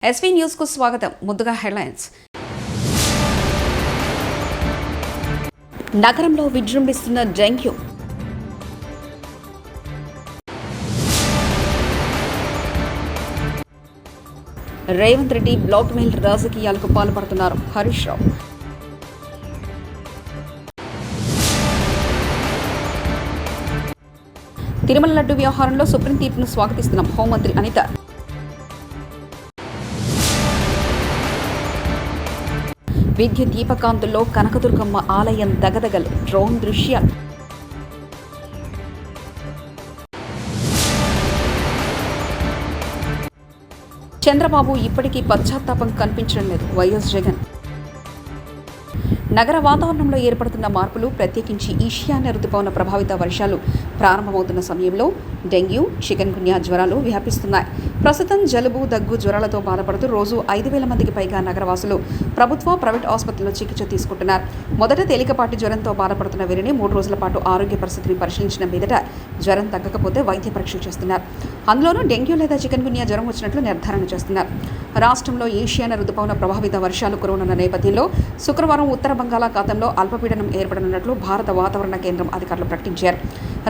SV news కు స్వాగతం. ముందుగా హెడ్లైన్స్. నగరంలో విజృంభిస్తున్న dengue. Revanth Reddy blackmail రాజకీయాలకు పాల్పడుతున్నారు. హరీష్ రావు. తిరుమల లడ్డు వ్యవహారంలో సుప్రీం తీర్పును స్వాగతిస్తున్నాం. హోంమంత్రి అనిత. విద్యుత్ దీపకాంతుల్లో కనకదుర్గమ్మ ఆలయం దగదగలు. డ్రోన్ దృశ్యాలు. చంద్రబాబు ఇప్పటికీ పశ్చాత్తాపం కనిపించడం లేదు. వైఎస్ జగన్. నగర వాతావరణంలో ఏర్పడుతున్న మార్పులు, ప్రత్యేకించి ఈశాన్య రుతుపవన ప్రభావిత వర్షాలు ప్రారంభమవుతున్న సమయంలో డెంగ్యూ, చికెన్ గున్యా జ్వరాలు వ్యాపిస్తున్నాయి. ప్రస్తుతం జలుబు, దగ్గు, జ్వరాలతో బాధపడుతూ రోజు 5,000 మందికి పైగా నగరవాసులు ప్రభుత్వ, ప్రైవేట్ ఆసుపత్రుల్లో చికిత్స తీసుకుంటున్నారు. మొదట తేలికపాటి జ్వరంతో బాధపడుతున్న వీరిని 3 రోజుల పాటు ఆరోగ్య పరిస్థితిని పరిశీలించిన మీదట జ్వరం తగ్గకపోతే వైద్య పరీక్షలు చేస్తున్నారు. అందులోనూ డెంగ్యూ లేదా చికెన్ గున్యా జ్వరం వచ్చినట్లు నిర్ధారణ చేస్తున్నారు. రాష్ట్రంలో ఈశాన్య రుతుపవన ప్రభావిత వర్షాలు కురవనున్న నేపథ్యంలో శుక్రవారం ఉత్తర బంగాళాఖాతంలో అల్పపీడనం ఏర్పడనున్నట్లు భారత వాతావరణ కేంద్రం అధికారులు ప్రకటించారు.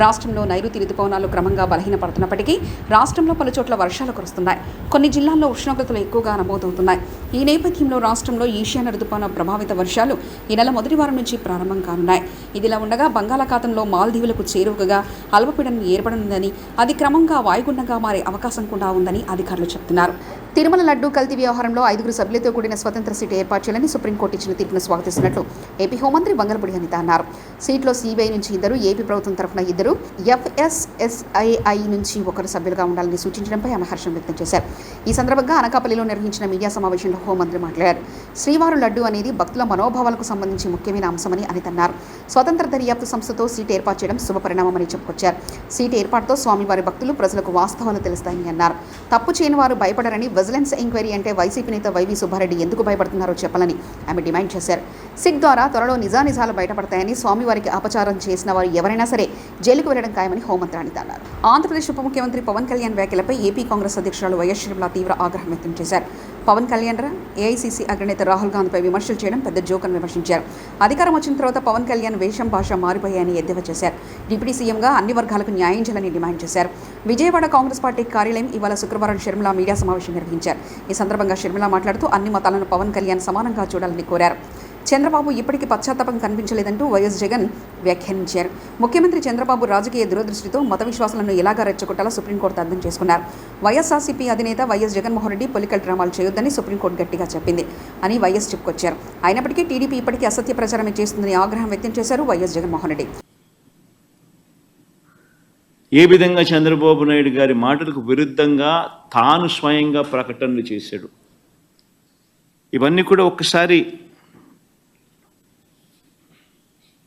రాష్ట్రంలో నైరుతి రుతుపవనాలు క్రమంగా బలహీనపడుతున్నప్పటికీ రాష్ట్రంలో పలుచోట్ల వర్షాలు కురుస్తున్నాయి. కొన్ని జిల్లాల్లో ఉష్ణోగ్రతలు ఎక్కువగా నమోదవుతున్నాయి. ఈ నేపథ్యంలో రాష్ట్రంలో ఈశాన్య రుతుపవన ప్రభావిత వర్షాలు ఈ నెల మొదటి వారం నుంచి ప్రారంభం కానున్నాయి. ఇదిలా ఉండగా బంగాళాఖాతంలో మాల్దీవులకు చేరువగా అల్పపీడనం ఏర్పడనుందని, అది క్రమంగా వాయుగుండంగా మారే అవకాశం కూడా ఉందని అధికారులు చెబుతున్నారు. తిరుమల లడ్డు కల్తీ వ్యవహారంలో 5 సభ్యులతో కూడిన స్వతంత్ర సీటు ఏర్పాటు చేయాలని సుప్రీంకోర్టు ఇచ్చిన తీర్పును స్వాగతిస్తున్నట్లు ఏపీ హోంమంత్రి వంగలపూడి అనిత అన్నారు. సీట్లో సిబిఐ నుంచి 2, ఏపీ ప్రభుత్వం తరఫున 2, FSSAI నుంచి 1 సభ్యులుగా ఉండాలని సూచించడంపై ఆమె హర్షం వ్యక్తం చేశారు. ఈ సందర్భంగా అనకాపల్లిలో నిర్వహించిన మీడియా సమావేశంలో హోంమంత్రి మాట్లాడారు. శ్రీవారు లడ్డు అనేది భక్తుల మనోభావాలకు సంబంధించి ముఖ్యమైన అంశమని అనిత అన్నారు. స్వతంత్ర దర్యాప్తు సంస్థతో సీటు ఏర్పాటు చేయడం శుభపరిణామమని చెప్పుకొచ్చారు. సీటు ఏర్పాటుతో స్వామివారి భక్తులు, ప్రజలకు వాస్తవాలు తెలుస్తాయని అన్నారు. తప్పు చేయని వారు భయపడరని, విజిలెన్స్ ఎంక్వైరీ అంటే వైసీపీ నేత వైవి సుబ్బారెడ్డి ఎందుకు భయపడుతున్నారో చెప్పాలని ఆమె డిమాండ్ చేశారు. సిట్ ద్వారా త్వరలో నిజానిజాలు బయటపడతాయని, స్వామివారికి అపచారం చేసిన వారు ఎవరైనా సరే జైలుకు వెళ్లడం ఖాయమని హోంమంత్రి అనిత అన్నారు. ఆంధ్రప్రదేశ్ ఉప ముఖ్యమంత్రి పవన్ కళ్యాణ్ వ్యాఖ్యలపై ఏపీ కాంగ్రెస్ అధ్యక్షురాలు వైఎస్ షర్మిల తీవ్ర ఆగ్రహం వ్యక్తం చేశారు. పవన్ కళ్యాణ్ ఏఐసీసీ అగ్రనేత రాహుల్ గాంధీపై విమర్శలు చేయడం పెద్ద జోకని విమర్శించారు. అధికారం వచ్చిన తర్వాత పవన్ కళ్యాణ్ వేషం, భాష మారిపోయాయని ఎద్దేవా చేశారు. డిప్యూటీ సీఎంగా అన్ని వర్గాలకు న్యాయం చేయాలని డిమాండ్ చేశారు. విజయవాడ కాంగ్రెస్ పార్టీ కార్యాలయం ఇవాళ శుక్రవారం షర్మిల మీడియా సమావేశం నిర్వహించారు. ఈ సందర్భంగా షర్మిల మాట్లాడుతూ అన్ని మతాలను పవన్ కళ్యాణ్ సమానంగా చూడాలని కోరారు. చంద్రబాబు ఇప్పటికీ పశ్చాత్తాపం కనిపించలేదంటూ వైఎస్ జగన్ వ్యాఖ్యానించారు. ముఖ్యమంత్రి చంద్రబాబు రాజకీయ దురదృష్టితో మత విశ్వాసాలను ఎలాగా రెచ్చగొట్టాలో సుప్రీంకోర్టు అర్థం చేసుకున్నారు. వైఎస్ఆర్సీపీ అధినేత వైఎస్ జగన్మోహన్ రెడ్డి పొలిటికల్ డ్రామాలు చేయొద్దని సుప్రీంకోర్టు గట్టిగా చెప్పింది అని వైఎస్ చెప్పుకొచ్చారు. అయినప్పటికీ టీడీపీ ఇప్పటికీ అసత్య ప్రచారమే చేస్తుందని ఆగ్రహం వ్యక్తం చేశారు వైఎస్ జగన్మోహన్ రెడ్డి. ఏ విధంగా చంద్రబాబు నాయుడు గారి మాటలకు విరుద్ధంగా తాను స్వయంగా ప్రకటనలు చేశాడు, ఇవన్నీ కూడా ఒక్కసారి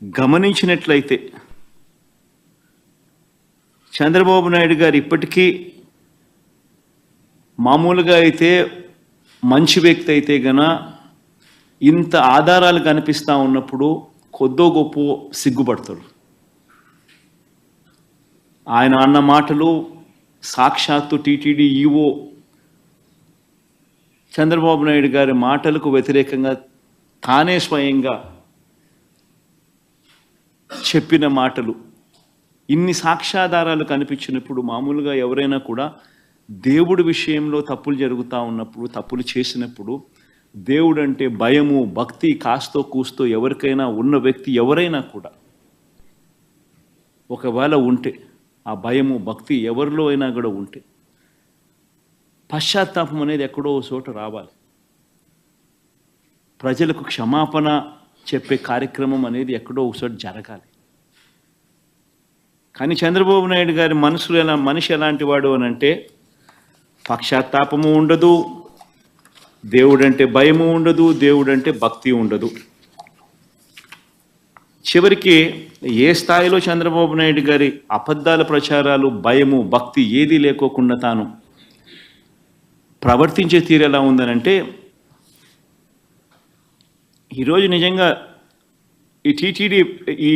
గమనించినట్లయితే చంద్రబాబు నాయుడు గారు ఇప్పటికీ మామూలుగా అయితే మంచి వ్యక్తి అయితే గన ఇంత ఆధారాలు కనిపిస్తూ ఉన్నప్పుడు కొద్దో గొప్ప సిగ్గుపడతాడు. ఆయన అన్న మాటలు సాక్షాత్తు టీటీడీ ఈవో చంద్రబాబు నాయుడు గారి మాటలకు వ్యతిరేకంగా తానే స్వయంగా చెప్పిన మాటలు, ఇన్ని సాక్ష్యాధారాలు కనిపించినప్పుడు మామూలుగా ఎవరైనా కూడా దేవుడి విషయంలో తప్పులు జరుగుతూ ఉన్నప్పుడు, తప్పులు చేసినప్పుడు దేవుడు అంటే భయము, భక్తి కాస్తో కూస్తో ఎవరికైనా ఉన్న వ్యక్తి ఎవరైనా కూడా ఒకవేళ ఉంటే, ఆ భయము భక్తి ఎవరిలో అయినా కూడా ఉంటే పశ్చాత్తాపం అనేది ఎక్కడో చోట రావాలి. ప్రజలకు క్షమాపణ చెప్పే కార్యక్రమం అనేది ఎక్కడో ఒకచోట జరగాలి. కానీ చంద్రబాబు నాయుడు గారి మనిషి ఎలాంటి వాడు అని అంటే పశ్చాత్తాపము ఉండదు, దేవుడంటే భయము ఉండదు, దేవుడంటే భక్తి ఉండదు. చివరికి ఏ స్థాయిలో చంద్రబాబు నాయుడు గారి అబద్ధాల ప్రచారాలు, భయము, భక్తి ఏదీ లేకోకుండా తాను ప్రవర్తించే తీరు ఎలా ఉందనంటే, ఈరోజు నిజంగా ఈ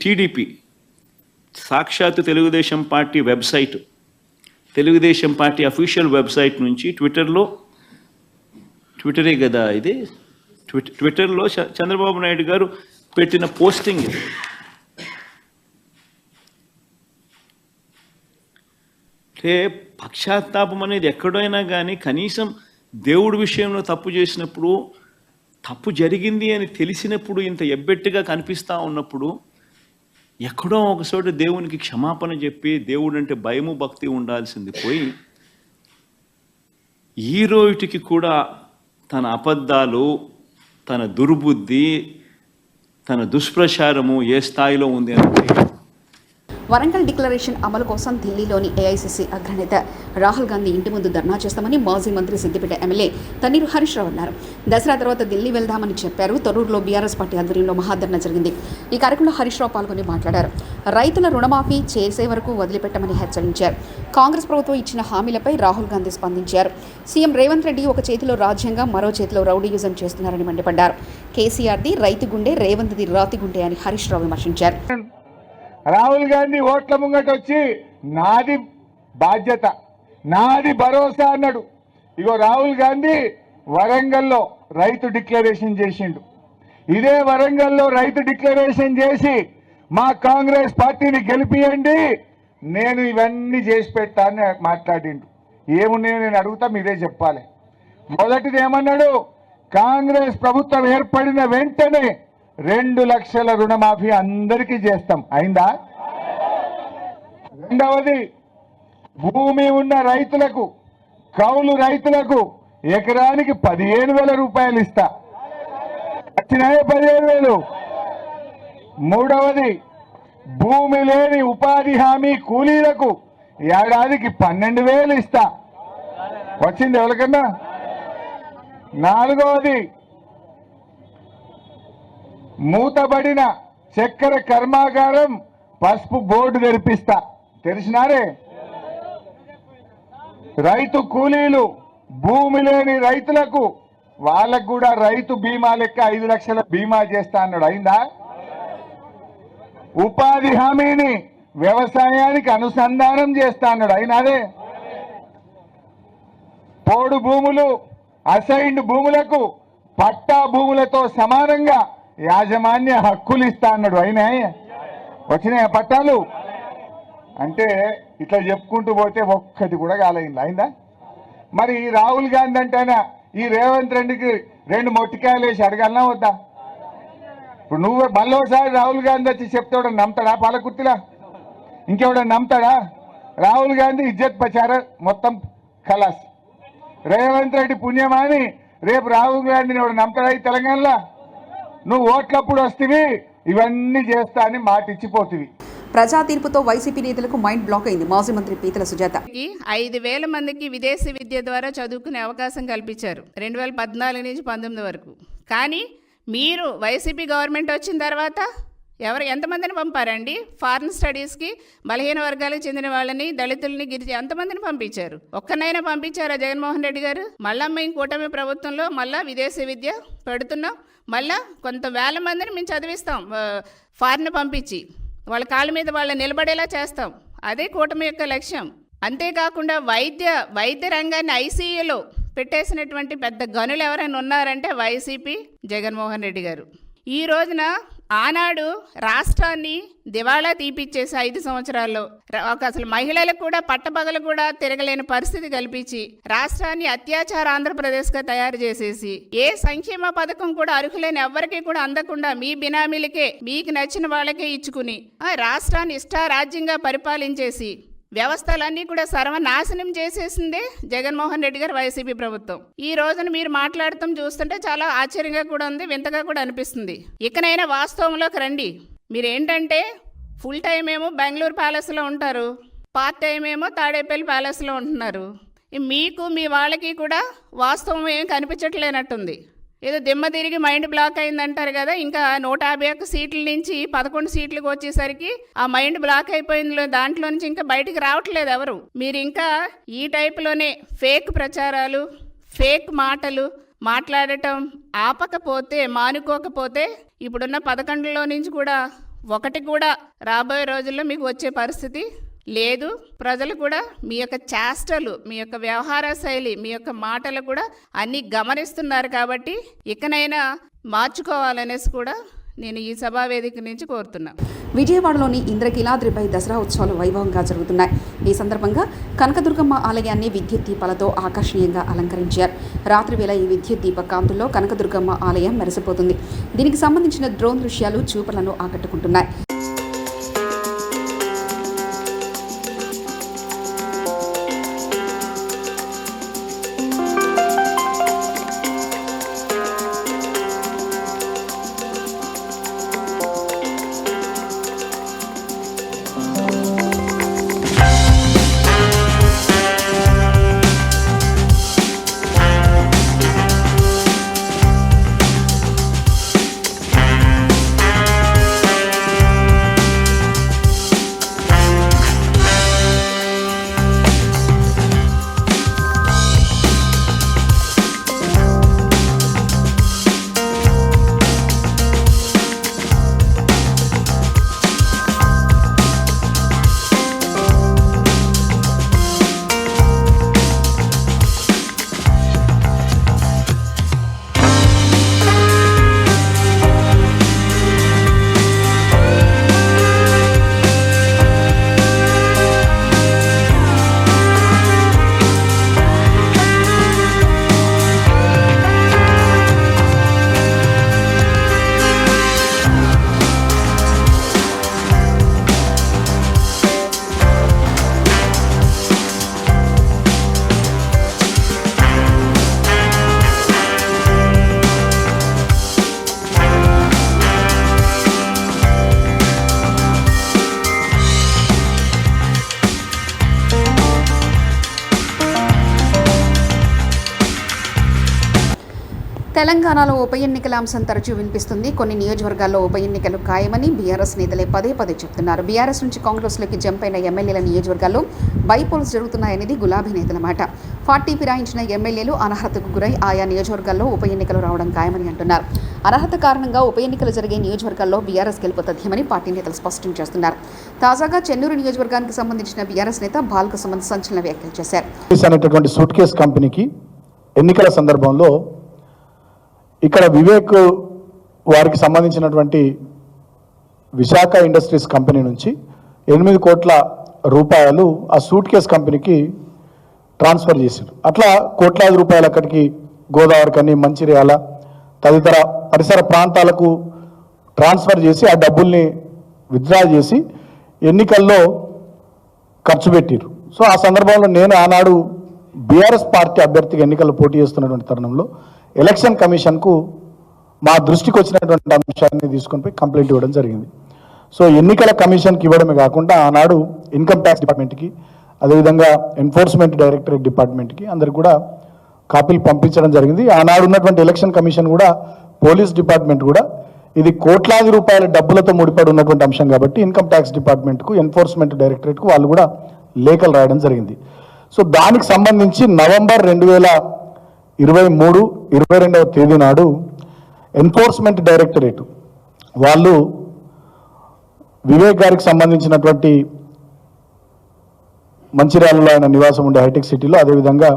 టీడీపీ సాక్షాత్తు Telugu Desam party website, Telugu Desam party official website నుంచి ట్విట్టర్లో ట్విట్టరే కదా ఇది. ట్విట్టర్లో చంద్రబాబు నాయుడు గారు పెట్టిన పోస్టింగ్ ఇది. అంటే పశ్చాత్తాపం అనేది ఎక్కడైనా కానీ కనీసం దేవుడి విషయంలో తప్పు చేసినప్పుడు, తప్పు జరిగింది అని తెలిసినప్పుడు, ఇంత ఎబ్బెట్టుగా కనిపిస్తూ ఉన్నప్పుడు ఎక్కడో ఒకచోట దేవునికి క్షమాపణ చెప్పి దేవుడు అంటే భయము భక్తి ఉండాల్సింది పోయి ఈ రోజుకి కూడా తన అబద్ధాలు, తన దుర్బుద్ధి, తన దుష్ప్రచారము ఏ స్థాయిలో ఉంది అంటే వరంగల్ డిక్లరేషన్ అమలు కోసం ఢిల్లీలోని ఏఐసీసీ అగ్రనేత రాహుల్ గాంధీ ఇంటి ముందు ధర్నా చేస్తామని మాజీ మంత్రి సిద్దిపేట ఎమ్మెల్యే తన్నీరు హరీష్ రావు అన్నారు. దసరా తర్వాత ఢిల్లీ వెళ్దామని చెప్పారు. తొర్రూరులో బీఆర్ఎస్ పార్టీ ఆధ్వర్యంలో మహాధర్నా జరిగింది. ఈ కార్యక్రమంలో హరీష్ రావు పాల్గొని మాట్లాడారు. రైతుల రుణమాఫీ చేసే వరకు వదిలిపెట్టమని హెచ్చరించారు. కాంగ్రెస్ ప్రభుత్వం ఇచ్చిన హామీలపై రాహుల్ గాంధీ స్పందించారు. సీఎం రేవంత్ రెడ్డి ఒక చేతిలో రాజ్యాంగం, మరో చేతిలో రౌడీయిజం చేస్తున్నారని మండిపడ్డారు. కేసీఆర్ది రైతు గుండె, రేవంత్ది రాతి గుండె అని హరీష్ రావు విమర్శించారు. రాహుల్ గాంధీ ఓట్ల ముంగట వచ్చి నాది బాధ్యత, నాది భరోసా అన్నాడు. ఇగో రాహుల్ గాంధీ వరంగల్లో రైతు డిక్లరేషన్ చేసిండు. ఇదే వరంగల్లో రైతు డిక్లరేషన్ చేసి మా కాంగ్రెస్ పార్టీని గెలిపియండి, నేను ఇవన్నీ చేసి పెట్టా అని మాట్లాడిండు. ఏమున్నాయో నేను అడుగుతా, మీరే చెప్పాలి. మొదటిది ఏమన్నాడు, కాంగ్రెస్ ప్రభుత్వం ఏర్పడిన వెంటనే 2 లక్షల రుణమాఫీ అందరికీ చేస్తాం. అయిందా? రెండవది, భూమి ఉన్న రైతులకు, కౌలు రైతులకు ఎకరానికి 15,000 రూపాయలు ఇస్తా. వచ్చినాయే 15,000. మూడవది, భూమి లేని ఉపాధి హామీ కూలీలకు ఏడాదికి 12,000 ఇస్తా. వచ్చింది ఎవరికన్నా? నాలుగవది, మూతబడిన చక్కెర కర్మాగారం పసుపు బోర్డు తెరిపిస్తా. తెలిసినారే? రైతు కూలీలు, భూమి లేని రైతులకు వాళ్ళకు కూడా రైతు బీమా లెక్క 5 లక్షల బీమా చేస్తా అన్నాడు. అయిందా? ఉపాధి హామీని వ్యవసాయానికి అనుసంధానం చేస్తా అన్నాడు. అయినాదే? పోడు భూములు, అసైన్డ్ భూములకు పట్టా భూములతో సమానంగా యాజమాన్య హక్కులు ఇస్తా అన్నాడు. అయినాయి? వచ్చినాయి పట్టాలు? అంటే ఇట్లా చెప్పుకుంటూ పోతే ఒక్కటి కూడా కాలేదు. అయిందా? మరి రాహుల్ గాంధీ అంటేనా ఈ రేవంత్ రెడ్డికి 2 మొట్టికాయలు వేసి అడగాలనా వద్దా? ఇప్పుడు నువ్వు మళ్ళోసారి రాహుల్ గాంధీ వచ్చి చెప్తాడు, నమ్ముతాడా? పాలకుర్తిలా ఇంకెవడన్నా నమ్ముతాడా? రాహుల్ గాంధీ ఇజ్జత్ ప్రచార మొత్తం ఖలాస్. రేవంత్ రెడ్డి పుణ్యమాని రేపు రాహుల్ గాంధీని ఎవడు నమ్ముతాడా ఈ తెలంగాణలో? నువ్వు ఓట్లప్పుడు వస్తేవి ఇవన్నీ చేస్తా అని మాట ఇచ్చిపోతుంది. ప్రజా తీర్పుతో వైసీపీ నేతలకు మైండ్ బ్లాక్ అయింది. మాజీ మంత్రి పీతల సుజాత 5,000 మందికి విదేశీ విద్య ద్వారా చదువుకునే అవకాశం కల్పించారు 2014 నుంచి 19 వరకు. కానీ మీరు వైసీపీ గవర్నమెంట్ వచ్చిన తర్వాత ఎంతమందిని పంపారండి? ఫారెన్ స్టడీస్కి బలహీన వర్గాలకు చెందిన వాళ్ళని, దళితుల్ని, ఎంతమందిని పంపించారు? ఒక్కనైనా పంపించారా జగన్మోహన్ రెడ్డి గారు? మళ్ళా మేము కూటమి ప్రభుత్వంలో మళ్ళా విదేశీ విద్య పెడుతున్నాం. మళ్ళా కొంత వేల మందిని మేము చదివిస్తాం ఫారెన్ పంపించి, వాళ్ళ కాళ్ళ మీద వాళ్ళు నిలబడేలా చేస్తాం. అదే కూటమి యొక్క లక్ష్యం. అంతేకాకుండా వైద్య రంగాన్ని ఐసీయూలో పెట్టేసినటువంటి పెద్ద గనులు ఎవరైనా ఉన్నారంటే వైసీపీ, జగన్మోహన్ రెడ్డి గారు. ఈ రోజున ఆనాడు రాష్ట్రాన్ని దివాళా తీపిచ్చేసి 5 సంవత్సరాల్లో అసలు మహిళలకు కూడా పట్టపగలు కూడా తిరగలేని పరిస్థితి కల్పించి రాష్ట్రాన్ని అత్యాచార ఆంధ్రప్రదేశ్గా తయారు చేసేసి ఏ సంక్షేమ పథకం కూడా అర్హులైన ఎవరికి కూడా అందకుండా మీ బినామీలకే, మీకు నచ్చిన వాళ్ళకే ఇచ్చుకుని రాష్ట్రాన్ని ఇష్టారాజ్యంగా పరిపాలించేసి వ్యవస్థలన్నీ కూడా సర్వనాశనం చేసేసిందే జగన్మోహన్ రెడ్డి గారు, వైసీపీ ప్రభుత్వం. ఈ రోజున మీరు మాట్లాడటం చూస్తుంటే చాలా ఆశ్చర్యంగా కూడా ఉంది, వింతగా కూడా అనిపిస్తుంది. ఇకనైనా వాస్తవంలోకి రండి. మీరేంటంటే ఫుల్ టైం ఏమో బెంగళూరు ప్యాలెస్లో ఉంటారు, పార్ట్ టైం ఏమో తాడేపల్లి ప్యాలెస్లో ఉంటున్నారు. మీకు మీ వాళ్ళకి కూడా వాస్తవం ఏం కనిపించట్లేనట్టుంది. ఏదో దిమ్మ తిరిగి మైండ్ బ్లాక్ అయిందంటారు కదా. ఇంకా 151 సీట్ల నుంచి 11 సీట్లకు వచ్చేసరికి ఆ మైండ్ బ్లాక్ అయిపోయింది. దాంట్లో నుంచి ఇంకా బయటికి రావట్లేదు ఎవరు. మీరు ఇంకా ఈ టైప్లోనే ఫేక్ ప్రచారాలు, ఫేక్ మాటలు మాట్లాడటం ఆపకపోతే, మానుకోకపోతే ఇప్పుడున్న 11లో నుంచి కూడా ఒకటి కూడా రాబోయే రోజుల్లో మీకు వచ్చే పరిస్థితి లేదు, ప్రజలు కూడా మీ యొక్క చేష్టలు, మీ యొక్క వ్యవహార శైలి, మీ యొక్క మాటలు కూడా అన్నీ గమనిస్తున్నారు. కాబట్టి ఇకనైనా మార్చుకోవాలనేసి కూడా నేను ఈ సభా వేదిక నుంచి కోరుతున్నాను. విజయవాడలోని ఇంద్రకీలాద్రిపై దసరా ఉత్సవాలు వైభవంగా జరుగుతున్నాయి. ఈ సందర్భంగా కనకదుర్గమ్మ ఆలయాన్ని విద్యుత్ దీపాలతో ఆకర్షణీయంగా అలంకరించారు. రాత్రి వేళ ఈ విద్యుత్ దీప కాంతుల్లో కనకదుర్గమ్మ ఆలయం మెరిసిపోతుంది. దీనికి సంబంధించిన డ్రోన్ దృశ్యాలు చూపులను ఆకట్టుకుంటున్నాయి. తెలంగాణలో ఉప ఎన్నికల అంశం తరచూ వినిపిస్తుంది. కొన్ని నియోజకవర్గాల్లో ఉప ఎన్నికలు ఖాయమని బీఆర్ఎస్ నేతలే పదే చెప్తున్నారు. బీఆర్ఎస్ నుంచి కాంగ్రెస్లోకి జంప్ అయిన ఎమ్మెల్యేల నియోజకవర్గాల్లో బైపోల్స్ జరుగుతున్నాయనేది గులాబీ నేతల మాట. పార్టీ ఫిరాయించిన ఎమ్మెల్యేలు అనర్హతకు గురై ఆయా నియోజకవర్గాల్లో ఉప ఎన్నికలు రావడం ఖాయమని అంటున్నారు. అనర్హత కారణంగా ఉప ఎన్నికలు జరిగే నియోజకవర్గాల్లో బీఆర్ఎస్ గెలుపు తథ్యమని పార్టీ నేతలు స్పష్టం చేస్తున్నారు. తాజాగా చెన్నూరు నియోజకవర్గానికి సంబంధించిన బీఆర్ఎస్ నేత బాల్క సుమన్ సంచలన వ్యాఖ్యలు చేశారు. సూట్ కేస్ కంపెనీకి ఎన్నికల సందర్భంలో ఇక్కడ వివేక్ వారికి సంబంధించినటువంటి విశాఖ ఇండస్ట్రీస్ కంపెనీ నుంచి 8 కోట్ల రూపాయలు ఆ సూట్ కేస్ కంపెనీకి ట్రాన్స్ఫర్ చేశారు. అట్లా కోట్లాది రూపాయలు అక్కడికి గోదావరికని, మంచిర్యాల తదితర పరిసర ప్రాంతాలకు ట్రాన్స్ఫర్ చేసి ఆ డబ్బుల్ని విత్డ్రా చేసి ఎన్నికల్లో ఖర్చు పెట్టారు. సో ఆ సందర్భంలో నేను ఆనాడు బీఆర్ఎస్ పార్టీ అభ్యర్థిగా ఎన్నికల్లో పోటీ చేస్తున్నటువంటి తరుణంలో ఎలక్షన్ కమిషన్కు మా దృష్టికి వచ్చినటువంటి అంశాన్ని తీసుకొని పోయి కంప్లైంట్ ఇవ్వడం జరిగింది. సో ఎన్నికల కమిషన్కి ఇవ్వడమే కాకుండా ఆనాడు ఇన్కమ్ ట్యాక్స్ డిపార్ట్మెంట్కి, అదేవిధంగా ఎన్ఫోర్స్మెంట్ డైరెక్టరేట్ డిపార్ట్మెంట్కి అందరికి కూడా కాపీలు పంపించడం జరిగింది. ఆనాడు ఉన్నటువంటి ఎలక్షన్ కమిషన్ కూడా, పోలీస్ డిపార్ట్మెంట్ కూడా ఇది కోట్లాది రూపాయల డబ్బులతో ముడిపడి ఉన్నటువంటి అంశం కాబట్టి ఇన్కమ్ ట్యాక్స్ డిపార్ట్మెంట్కు, ఎన్ఫోర్స్మెంట్ డైరెక్టరేట్కు వాళ్ళు కూడా లేఖలు రాయడం జరిగింది. సో దానికి సంబంధించి నవంబర్ 2023-22వ తేదీ నాడు ఎన్ఫోర్స్మెంట్ డైరెక్టరేట్ వాళ్ళు వివేక్ గారికి సంబంధించినటువంటి మంచిర్యాలలో ఆయన నివాసం ఉండే హైటెక్ సిటీలో, అదేవిధంగా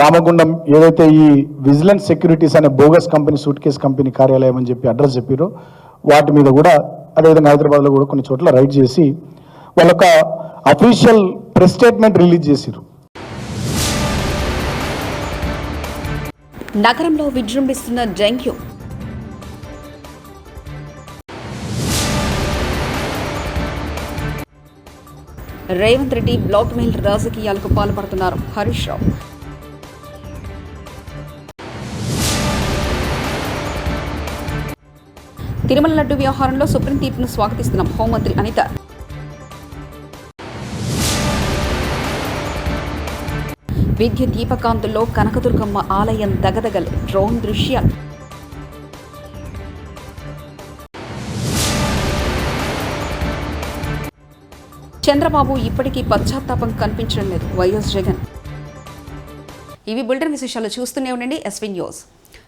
రామగుండం ఏదైతే ఈ విజిలెన్స్ సెక్యూరిటీస్ అనే bogus company suit case company కార్యాలయం అని చెప్పి అడ్రస్ చెప్పారో వాటి మీద కూడా, అదేవిధంగా హైదరాబాద్లో కూడా కొన్ని చోట్ల రైడ్ చేసి వాళ్ళొక అఫీషియల్ ప్రెస్ స్టేట్మెంట్ రిలీజ్ చేశారు. నగరంలో విజృంభిస్తున్న dengue. Revanth Reddy blackmail రాజకీయాలకు పాల్పడుతున్నారు. హరీష్ రావు. తిరుమల లడ్డు వ్యవహారంలో సుప్రీం తీర్పును స్వాగతిస్తున్నాం. హోంమంత్రి అనిత. విద్యుత్ దీపకాంతుల్లో కనకదుర్గమ్మ ఆలయం దగదగలు. డ్రోన్ దృశ్యాలు. చంద్రబాబు ఇప్పటికీ పశ్చాత్తాపం కనిపించడం లేదు. వైఎస్ జగన్. ఇవి బులెటిన్ విశేషాలు. చూస్తూనే ఉండండి ఎస్వీ న్యూస్.